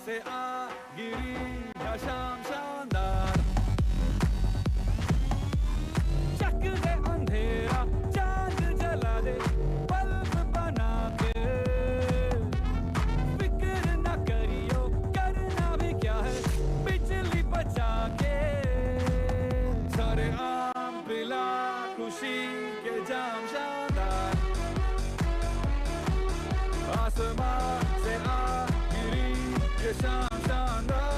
से आ गिरी है शाम शानदार, चक दे अंधेरा चांद जला दे बल्ब बना के, फिक्र न करियो करना भी क्या है बिजली बचा के, सारे आम पिला खुशी के जाम शानदार, आसमां से आ गिरी ये शाम शानदार।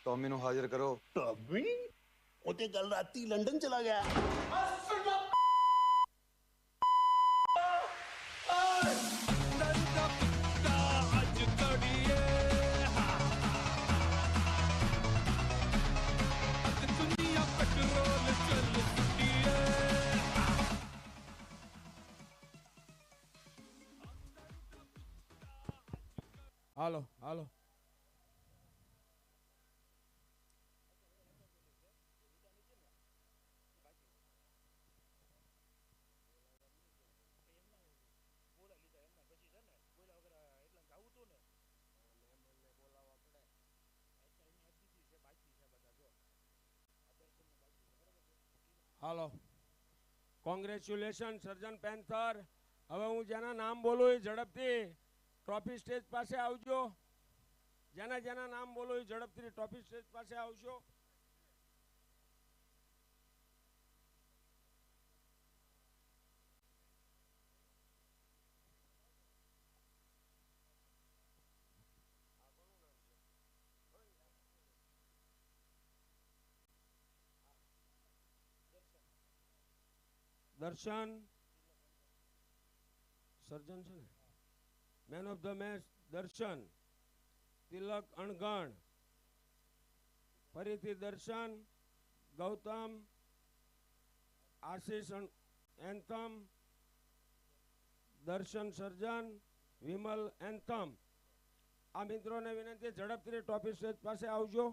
टॉमी नु हाजिर करो। टॉमी वो ते कल राती लंदन चला गया। હાલો હાલો હાલો કોંગ્રેચ્યુલેશન સર્જન પેન્થર. હવે હું જેના નામ બોલું એ ઝડપથી ટ્રોફી સ્ટેજ પાસે આવજો. જેના જેના નામ બોલો એ ઝડપથી ટ્રોફી સ્ટેજ પાસે આવજો. દર્શન સર્જન છે ને, મેન ઓફ ધ મેચ દર્શન. તિલક અણગણ, ફરીથી દર્શન. ગૌતમ, આશીષ એન્થમ, દર્શન સર્જન, વિમલ એન્થમ. આ મિત્રોને વિનંતી ઝડપથી ટ્રોફી સ્ટેજ પાસે આવજો.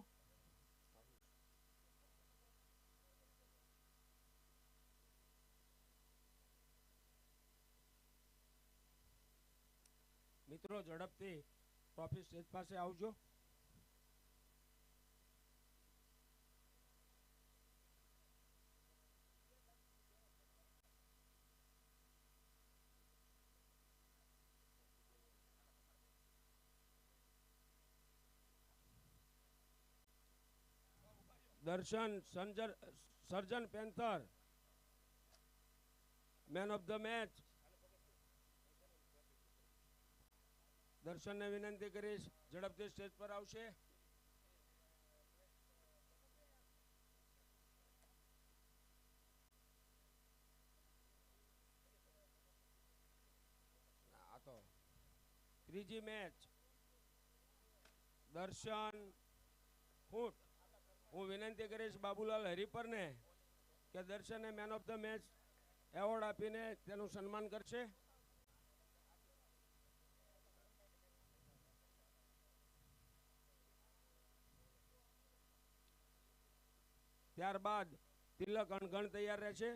મિત્રો ઝડપથી ટ્રોફી સ્ટેજ પાસે આવજો. Darshan Sarjan panther man of the match. દર્શનને વિનંતી કરીશ ઝડપથી સ્ટેજ પર આવશે. ત્રીજી મેચ દર્શન ફૂટ. હું વિનંતી કરીશ બાબુલાલ હરિપરને કે દર્શનને man of the match award આપીને તેનું સન્માન કરશે. ત્યારબાદ તિલક અણગણ તૈયાર રહેશે.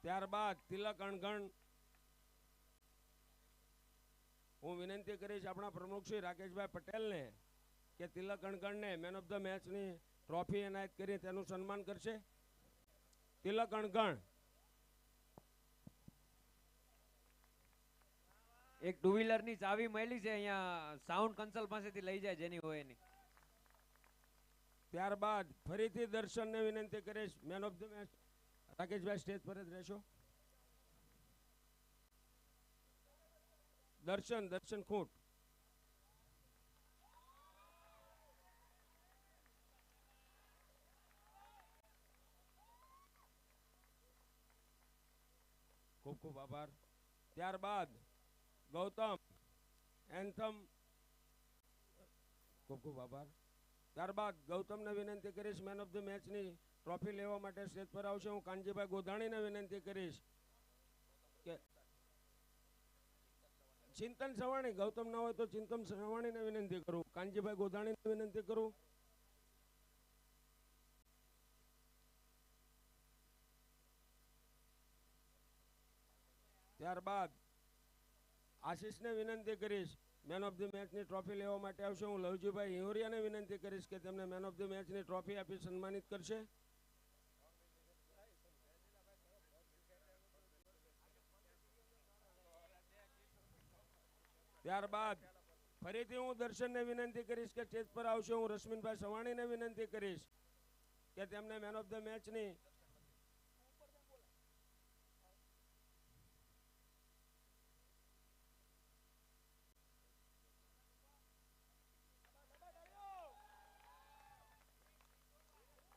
ત્યારબાદ તિલક અણગણ હું વિનંતી કરીશ આપણા પ્રમુખ શ્રી રાકેશભાઈ પટેલને કે તિલક અણગણને મેન ઓફ ધ મેચની ટ્રોફી એનાયત કરી તેનું સન્માન કરશે. તિલક અણગણ. એક ટુ વ્હીલર ની ચાવી મળી છે અહીંયા સાઉન્ડ કન્સોલ પાસેથી લઈ જાય જેની હોય એની. ત્યારબાદ ફરીથી દર્શનને વિનંતી કરીશ main of the match. Rakeshbhai stage પર જ રહેશો. દર્શન ખૂટ. ખૂબ ખૂબ આભાર. ત્યારબાદ ગૌતમ એન્થમ. ખૂબ ખૂબ આભાર. ત્યારબાદ ગૌતમને વિનંતી કરીશ મેન ઓફ ધ મેચની ટ્રોફી લેવા માટે સ્ટેજ પર આવશે. હું કાનજીભાઈ ગોધાણીને વિનંતી કરીશ કે ચિંતન સવાણી. ગૌતમ ના હોય તો ચિંતન સવાણીને વિનંતી કરું. કાનજીભાઈ ગોધાણીને વિનંતી કરું. ત્યારબાદ આશીષને વિનંતી કરીશ મેન ઓફ ધ મેચની ટ્રોફી લેવા માટે આવશે. હું લવજીભાઈ હિંવરિયાને વિનંતી કરીશ કે તેમને મેન ઓફ ધ મેચની ટ્રોફી આપી સન્માનિત કરશે. ત્યારબાદ ફરીથી હું દર્શનને વિનંતી કરીશ કે સ્ટેજ પર આવશે. હું રશ્મિનભાઈ સવાણીને વિનંતી કરીશ કે તેમને મેન ઓફ ધ મેચની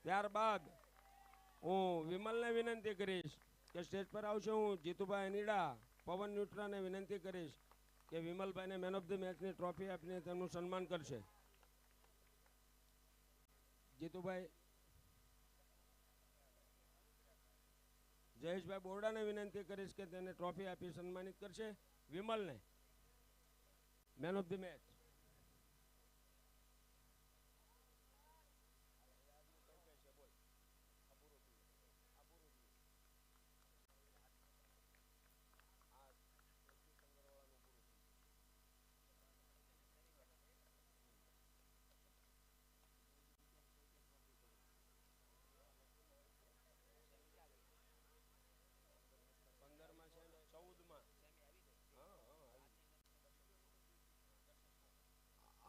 ત્યારબાદ હું વિમલને વિનંતી કરીશ કે સ્ટેજ પર આવશે. હું જીતુભાઈ અનીડા પવન ન્યુટ્રાને વિનંતી કરીશ કે વિમલભાઈને મેન ઓફ ધ મેચની ટ્રોફી આપીને તેમનું સન્માન કરશે. જીતુભાઈ. જયેશભાઈ બોરડાને વિનંતી કરીશ કે તેને ટ્રોફી આપી સન્માનિત કરશે. વિમલને મેન ઓફ ધ મેચ.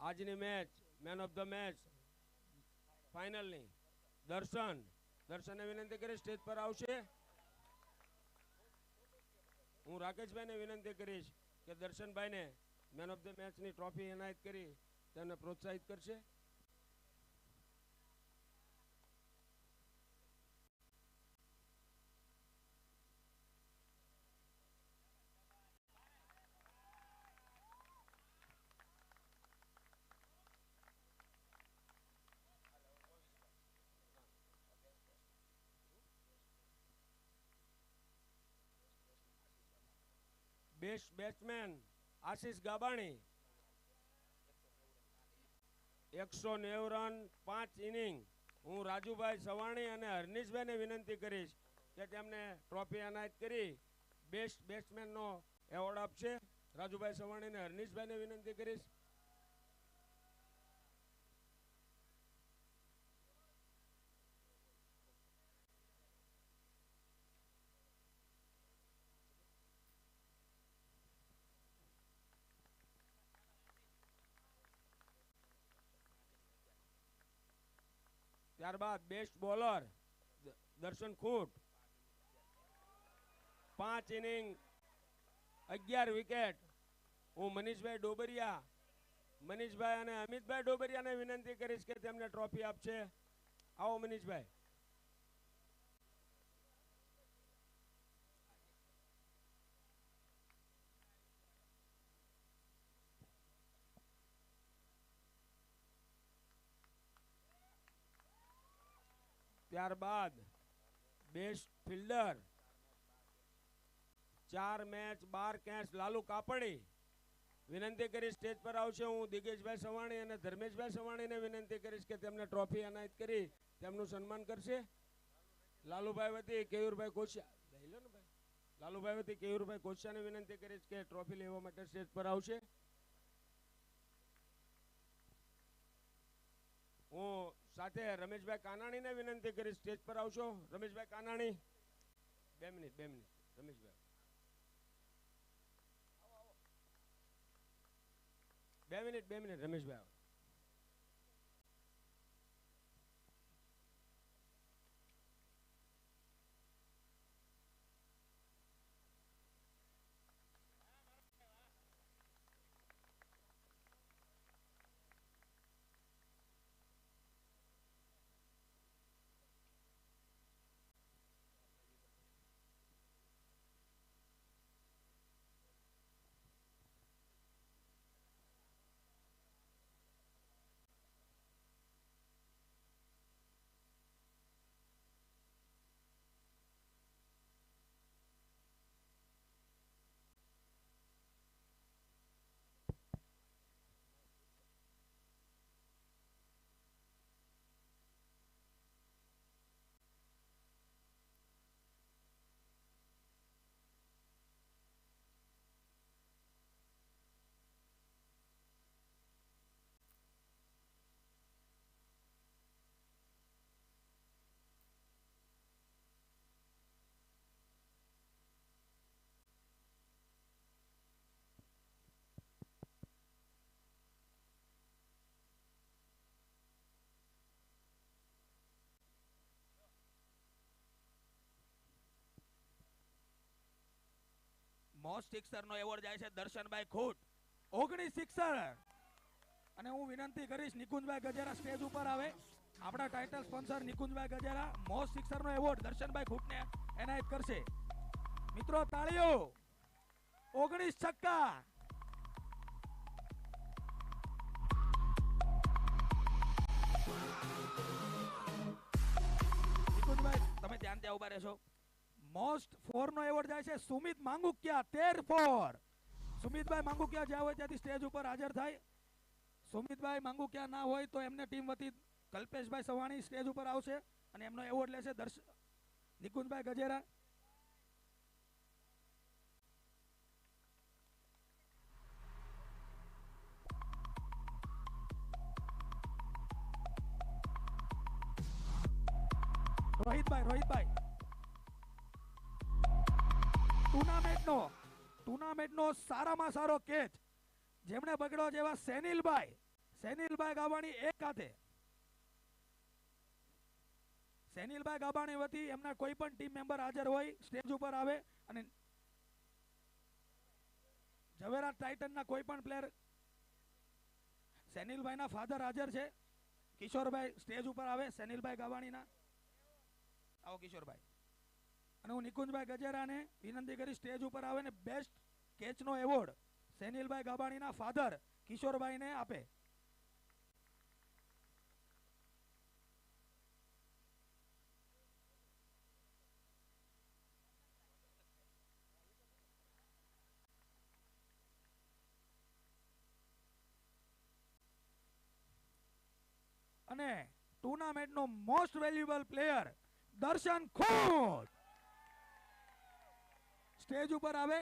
આજની match man of the match ફાઇનલની દર્શનને વિનંતી કરી સ્ટેજ પર આવશે. હું રાકેશભાઈને વિનંતી કરીશ કે દર્શનભાઈને મેન ઓફ ધ મેચની ટ્રોફી એનાયત કરી તેમને પ્રોત્સાહિત કરશે. બેસ્ટ બેટ્સમેન આશીષ ગાબાણી 190 રન 5 ઇનિંગ. હું રાજુભાઈ સવાણી અને હરનીશભાઈને વિનંતી કરીશ કે તેમને ટ્રોફી એનાયત કરી બેસ્ટ બેટ્સમેનનો એવોર્ડ આપશે. રાજુભાઈ સવાણી અને હરનીશભાઈને વિનંતી કરીશ. ત્યારબાદ બેસ્ટ બોલર દર્શન ખૂટ, 5 ઇનિંગ 11 વિકેટ. હું મનીષભાઈ ડોબરિયા, મનીષભાઈ અને અમિતભાઈ ડોબરિયાને વિનંતી કરીશ કે તેમને ટ્રોફી આપશે. આવો મનીષભાઈ. ત્યારબાદ best fielder 4 match 12 catch Lalu Kapadi, વિનંતી કરીશ સ્ટેજ પર આવશે. હું દિગેશભાઈ સવાણી અને ધર્મેશભાઈ સવાણીને વિનંતી કરીશ કે તેમને ટ્રોફી એનાયત કરી તેમનું સન્માન કરશે. લાલુભાઈ વતી કેયુરભાઈ કોશિયા, લઈ લો ને ભાઈ. લાલુભાઈ વતી કેયુરભાઈ કોશિયાને વિનંતી કરીશ કે ટ્રોફી લેવા માટે સ્ટેજ પર આવશે. હું સાથે રમેશભાઈ કાનાણીને વિનંતી કરીશ સ્ટેજ પર આવશો. Rameshbhai Kanani, 2 minute Rameshbhai, 2 minute Rameshbhai. Most sixer નો એવોર્ડ જાય છે દર્શનભાઈ ખૂટ, 19 સિક્સર. અને હું વિનંતી કરીશ નિકુંજભાઈ ગજેરા સ્ટેજ ઉપર આવે. આપણા title sponsor નિકુંજભાઈ Gajera most sixer નો એવોર્ડ દર્શનભાઈ ખૂટને એનાયત કરશે. મિત્રો તાળીઓ. 19 છક્કા. નિકુંજભાઈ તમે ધ્યાન ત્યાં ઉભા રહેશો. મોસ્ટ 4 નો એવોર્ડ જાય છે સુમિત માંગુકિયા, 13-4. સુમિતભાઈ માંગુકિયા જ્યાં હોય ત્યાંથી સ્ટેજ ઉપર હાજર થાય. સુમિતભાઈ માંગુકિયા ના હોય તો એમને ટીમ વતી કલ્પેશભાઈ સવાણી સ્ટેજ ઉપર આવશે અને એમનો એવોર્ડ લેશે નિકુંજભાઈ ગજેરા. રોહિતભાઈ ટુર્નામેન્ટનો સારામાં સારો કેચ જેમણે બગડ્યો જેવા સેનિલભાઈ ગાબાણી એક હાથે. સેનિલભાઈ ગાબાણી વતી એમના કોઈ પણ ટીમ મેમ્બર હાજર હોય સ્ટેજ ઉપર આવે અને ઝવેરા ટાઇટનના કોઈ પણ પ્લેયર. સેનિલભાઈના ફાધર હાજર છે, કિશોરભાઈ સ્ટેજ ઉપર આવે. સેનિલભાઈ ગાબાણીના આવો કિશોરભાઈ. અને હું નિકુંજભાઈ ગજેરાને વિનંતી કરી સ્ટેજ ઉપર આવે ને બેસ્ટ કેચનો એવોર્ડ સેનિલભાઈ ગાબાણીના ફાધર કિશોરભાઈને આપે. અને ટુર્નામેન્ટનો મોસ્ટ વેલ્યુએબલ પ્લેયર દર્શન ખૂટ સ્ટેજ ઉપર આવે.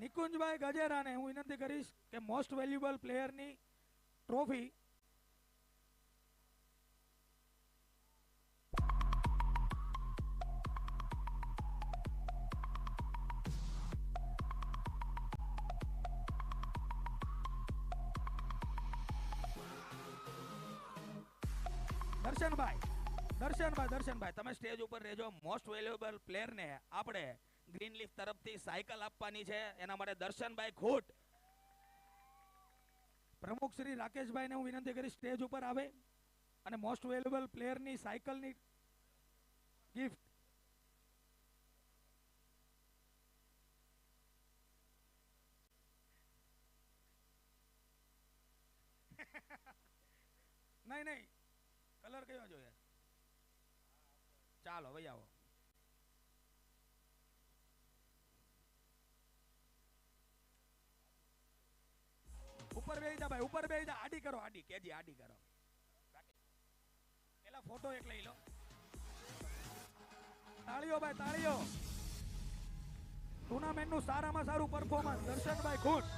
નિકુંજભાઈ ગજેરાને હું વિનંતી કરીશ કે most valuable પ્લેયરની trophy Darshanbhai Darshanbhai તમે સ્ટેજ ઉપર રહેજો. મોસ્ટ વેલ્યુએબલ પ્લેયર ને આપણે ગ્રીન લીફ તરફથી સાયકલ આપવાની છે. એના માટે દર્શનભાઈ ખૂટ, પ્રમુખ શ્રી રાકેશભાઈ ને હું વિનંતી કરીશ સ્ટેજ ઉપર આવે અને મોસ્ટ વેલ્યુએબલ પ્લેયર ની સાયકલ ની ગિફ્ટ. નહીં કલર કયો જોઈએ? ચાલો ભાઈ આવો. ઉપર બેસી જા ભાઈ, ઉપર બેસી જા. આડી કરો, આડી કેજી આડી કરો. પેલા ફોટો એક લઈ લો. તાળીઓ ભાઈ તાળીઓ. ટુર્નામેન્ટ નું સારામાં સારું પરફોર્મન્સ દર્શનભાઈ ખૂટ.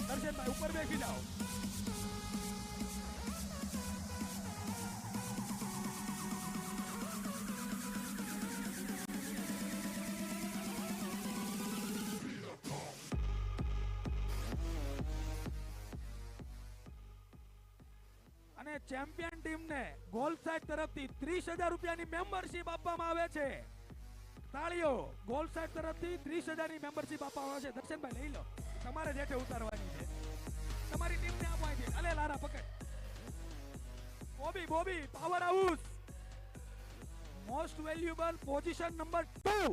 દર્શનભાઈ ઉપર બેસી જાઓ. અને ચેમ્પિયન ટીમને ગોલ સાઇડ તરફથી 30,000 રૂપિયાની મેમ્બરશિપ આપવામાં આવે છે. તાળીઓ. ગોલ સાઇડ તરફથી 30,000 ની મેમ્બરશિપ આપવામાં આવે છે. દર્શનભાઈ લઈ લો, તમારે જેઠે ઉતારવાની છે. તમારી ટીમને આપવાની છે. અલે લારા પકડ. Bobby power house most valuable position number 2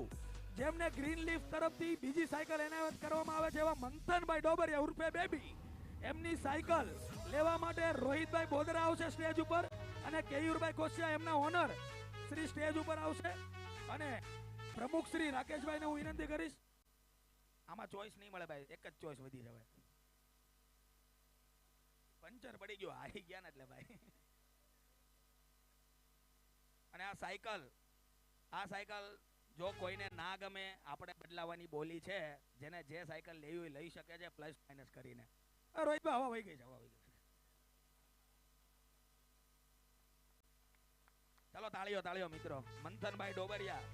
જેમને ગ્રીન લીફ તરફથી બીજી સાયકલ એનાયત કરવામાં આવે છે એવા મંથનભાઈ ડોબરિયા ઉર્ફે બેબી, એમની સાયકલ લેવા માટે રોહિતભાઈ બોદરા આવશે સ્ટેજ ઉપર અને કેયુરભાઈ કોશિયા એમના ઓનર શ્રી સ્ટેજ ઉપર આવશે. અને પ્રમુખ શ્રી રાકેશભાઈને હું વિનંતી કરીશ, આમાં ચોઈસ નહીં મળે ભાઈ, એક જ ચોઈસ વધી જવાય. પંચર પડી ગયો, હારી ગયા ને એટલે ભાઈ. અને આ સાયકલ જો કોઈને ના ગમે, આપણે બદલાવાની બોલી છે. જેને જે સાયકલ લેવી હોય લઈ શકે છે પ્લસ માઇનસ કરીને. રોહિતભાઈ હવા વહી ગઈ છે, હવા વહી ગઈ. ચાલો તાળીઓ મિત્રો. મંથનભાઈ ડોબરિયા.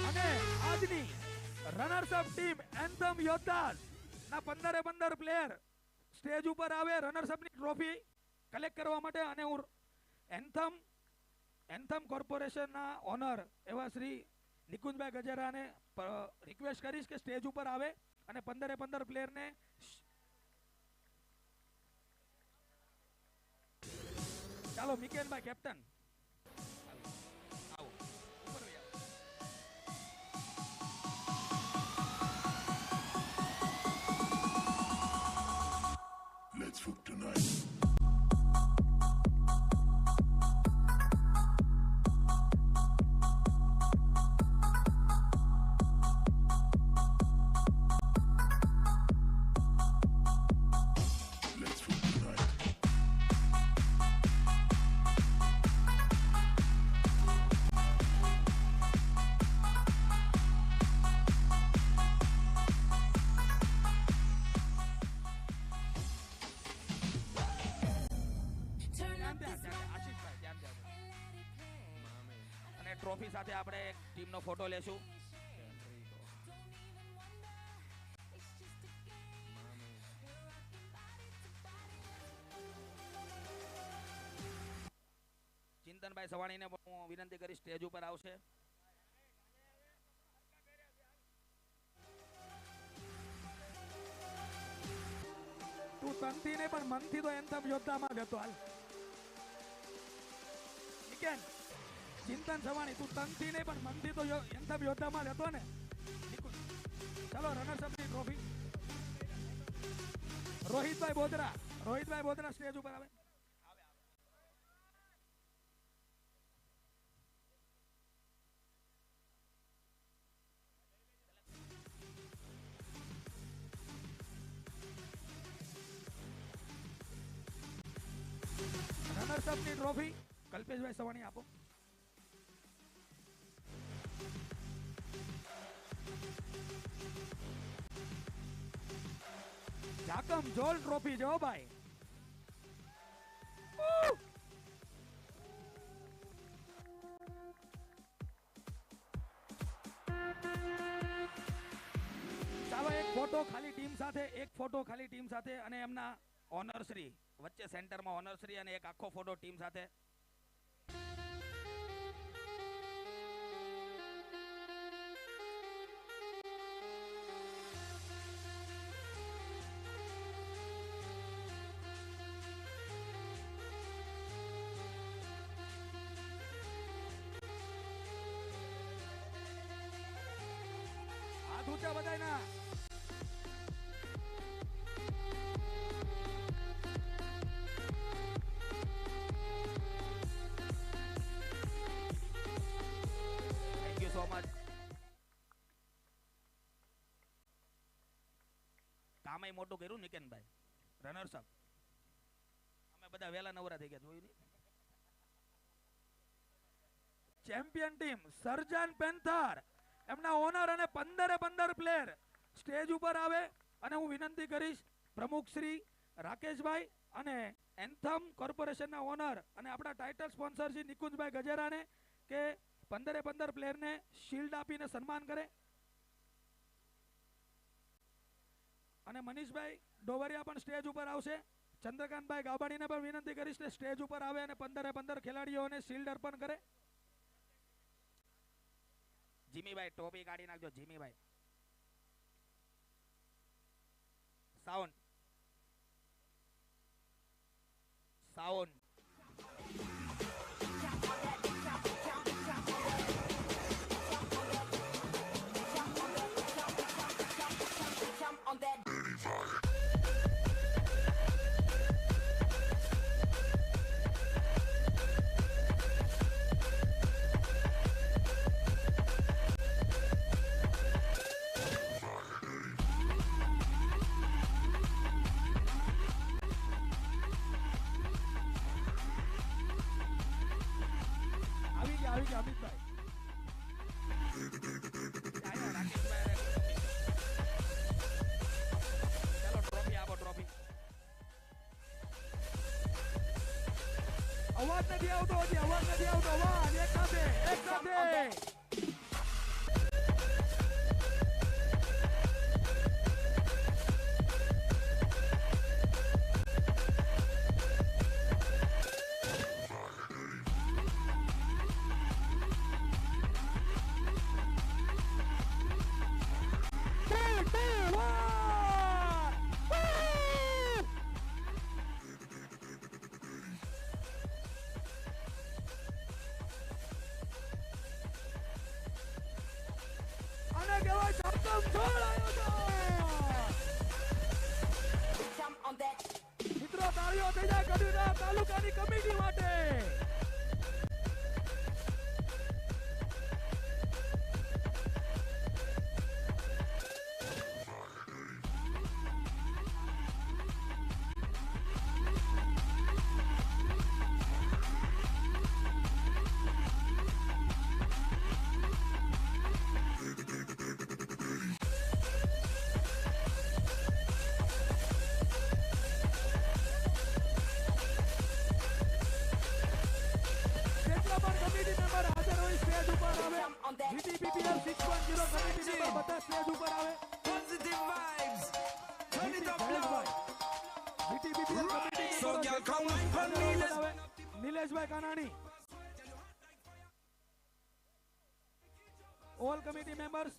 અને આજની રનર્સ અપ ટીમ એન્થમ યોદ્ધાસ ના 15 પ્લેયર સ્ટેજ ઉપર આવે રનર્સ અપ ની ટ્રોફી કલેક્ટ કરવા માટે. અને હું એન્થમ કોર્પોરેશન ના ઓનર એવા શ્રી નિકુંજભાઈ ગજેરાને રિક્વેસ્ટ કરીશ કે સ્ટેજ ઉપર આવે અને 15 પ્લેયર ને ચાલો મિકેનભાઈ કેપ્ટન આવો ઉપર વહી આવો. Let's fuck tonight. ટ્રોફી સાથે આપણે એક ટીમનો ફોટો લેશું. ચિંતનભાઈ સવાણીને પણ હું વિનંતી કરી સ્ટેજ ઉપર આવશે. તું તનથી ને પણ મનથી તો એન્થમ યોદ્ધામાં જ હતો. હાલ નિકેન, ચિંતન સવાણી, તું તનથી નહીં પણ મનથી તો એન્થમ યોદ્ધામાં જ હતો ને. ચાલો રનર્સ અપ ની ટ્રોફી રોહિતભાઈ બોદરા સ્ટેજ ઉપર આવે. રનર્સ અપ ની ટ્રોફી કલ્પેશભાઈ સવાણી આપો. જાકમ જોલ ટ્રોફી જો ભાઈ. ફોટો ખાલી ટીમ સાથે, એક ફોટો ખાલી ટીમ સાથે અને એમના ઓનરશ્રી વચ્ચે સેન્ટરમાં ઓનરશ્રી અને એક આખો ફોટો ટીમ સાથે. હાથ ઊંચા બધાયના. Thank you so much. કામય મોટું કર્યું નિકેનભાઈ, રનર્સ અપ. અમે બધા વેલા નવરા થઈ ગયા, જોયું નહીં? ચેમ્પિયન ટીમ સર્જન પેન્થર એમના ઓનર અને 15 પ્લેયર સ્ટેજ ઉપર આવે અને હું વિનંતી કરીશ પ્રમુખ શ્રી રાકેશભાઈ અને એન્થમ કોર્પોરેશનના ઓનર અને આપણા ટાઇટલ સ્પોન્સર શ્રી નિકુંજભાઈ ગજેરાને કે 15 પ્લેયરને શિલ્ડ આપીને સન્માન કરે. અને મનીષભાઈ ડોવરિયા પણ સ્ટેજ ઉપર આવશે. ચંદ્રકાંતભાઈ ગાબાણીને પણ વિનંતી કરીશ કે સ્ટેજ ઉપર આવે અને 15 ખેલાડીઓને શિલ્ડ અર્પણ કરે. જીમીભાઈ ટોપી કાઢી નાખજો. જીમીભાઈ સાઉન્ડ સાઉન્ડ આવી ગયા અમિતભાઈ. ચાલો ટ્રોફી આપો. ટ્રોફી અવાજ નથી આવતો. હજી અવાજ નથી આવતો. અવાજ એક સાથે એક સાથે. મિત્રો તાળીઓ થઈ જાય કડીના તાલુકાની કમિટી માટે. GTPPL 6.0 કમિટી મેમ્બર બધા સ્ટેજ ઉપર આવે. Positive vibes. Turn it up loud. GTPPL committee So y'all come wine for me. Nileshbhai Kanani. All committee members.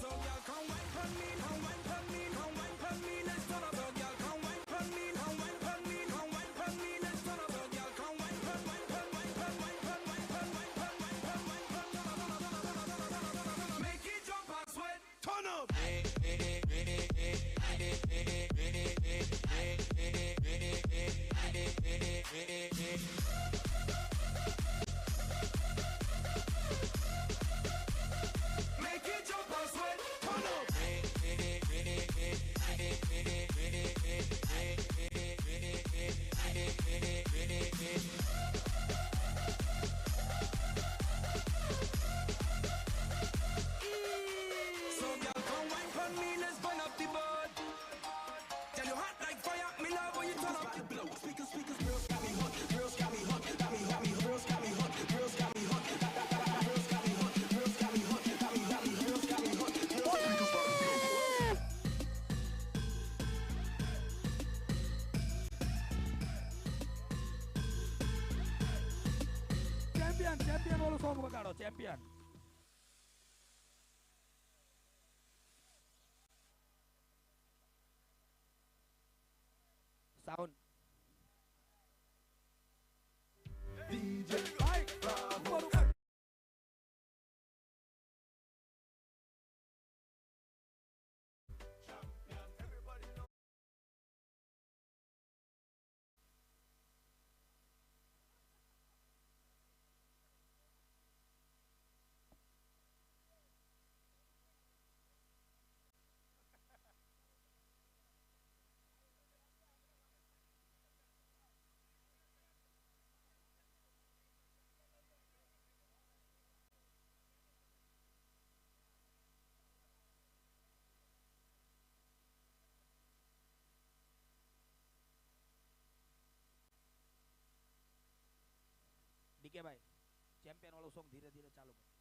So y'all come wine for me. Come wine for me. Come wine for me. Let's turn up. So y'all come wine for me. Come wine for me. Come wine for me. Let's turn up. So y'all come wine for wine for wine for wine for wine for wine for wine for wine for make it jump and sweat. Turn up. Champion વાળું song વગાડો, champion. Sound ભાઈ, ઉપર ઉપર. Decay ભાઈ, champion વાળું song ધીરે ધીરે ચાલુ કરો.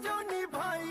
जो निभाई